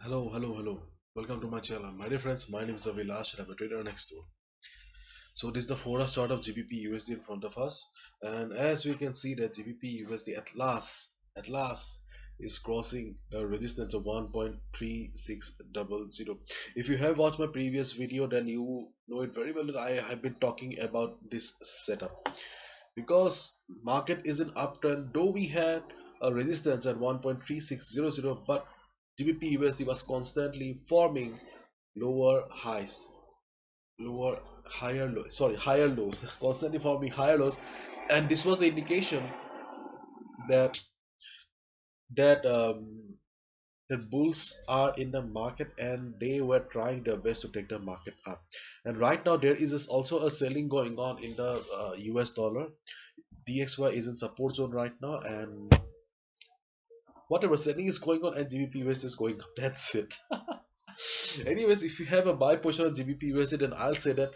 Hello. Welcome to my channel. My dear friends, my name is Avilash and I'm a trader next door. So this is the Forex chart of GBP USD in front of us, and as we can see that GBP USD at last is crossing a resistance of 1.3600. If you have watched my previous video, then you know it very well that I have been talking about this setup because market is in uptrend. Though we had a resistance at 1.3600, but GBP USD was constantly forming lower highs, lower higher low, sorry higher lows, constantly forming higher lows, and this was the indication that that that bulls are in the market and they were trying their best to take the market up. And right now there is also a selling going on in the US dollar. DXY is in support zone right now, and whatever selling is going on and GBP USD is going up. That's it. Anyways, if you have a buy position on GBP USD, then I'll say that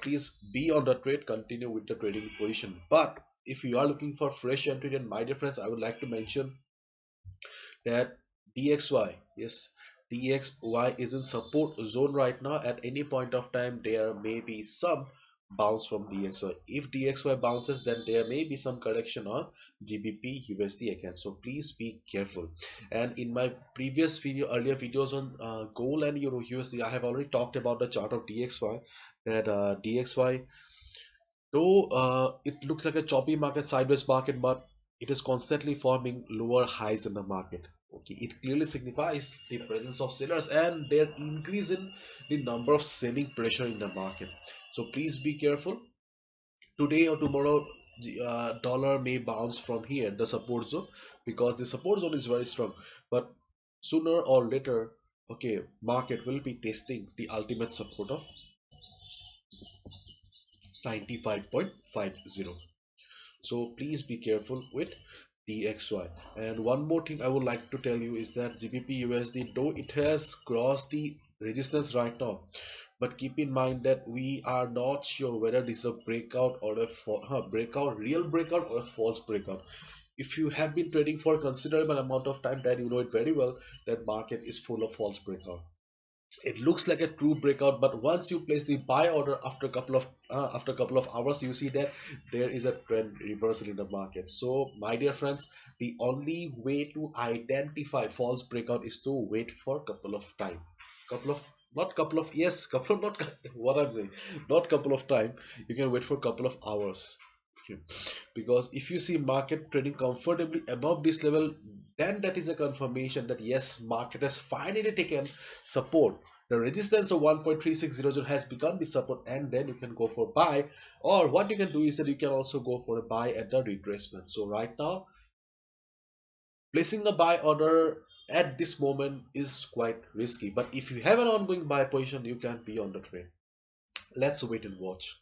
please be on the trade, continue with the trading position. But if you are looking for fresh entry, then my dear friends, I would like to mention that DXY, yes, DXY is in support zone right now. At any point of time, there may be some bounce from DXY. If DXY bounces, then there may be some correction on GBP USD again. So please be careful. And in my previous video, earlier videos on gold and Euro USD, I have already talked about the chart of DXY. That DXY, though it looks like a choppy market, sideways market, but it is constantly forming lower highs in the market. Okay, it clearly signifies the presence of sellers and their increase in the number of selling pressure in the market. So please be careful. Today or tomorrow, dollar may bounce from here, the support zone, because the support zone is very strong. But sooner or later, okay, market will be testing the ultimate support of 95.50. So please be careful with DXY. And one more thing I would like to tell you is that GBP USD, though it has crossed the resistance right now, but keep in mind that we are not sure whether this is a breakout or a real breakout or a false breakout. If you have been trading for a considerable amount of time, then you know it very well that market is full of false breakout. It looks like a true breakout, but once you place the buy order after a couple of hours, you see that there is a trend reversal in the market. So my dear friends, the only way to identify false breakout is to wait for a couple of time, couple of not couple of yes couple of not what I'm saying, not couple of time. You can wait for a couple of hours. Okay, because if you see market trading comfortably above this level, then that is a confirmation that yes, market has finally taken support. The resistance of 1.3600 has become the support, and then you can go for buy, or what you can do is that you can also go for a buy at the retracement. So right now, placing a buy order at this moment is quite risky, but if you have an ongoing buy position, you can be on the trade. Let's wait and watch.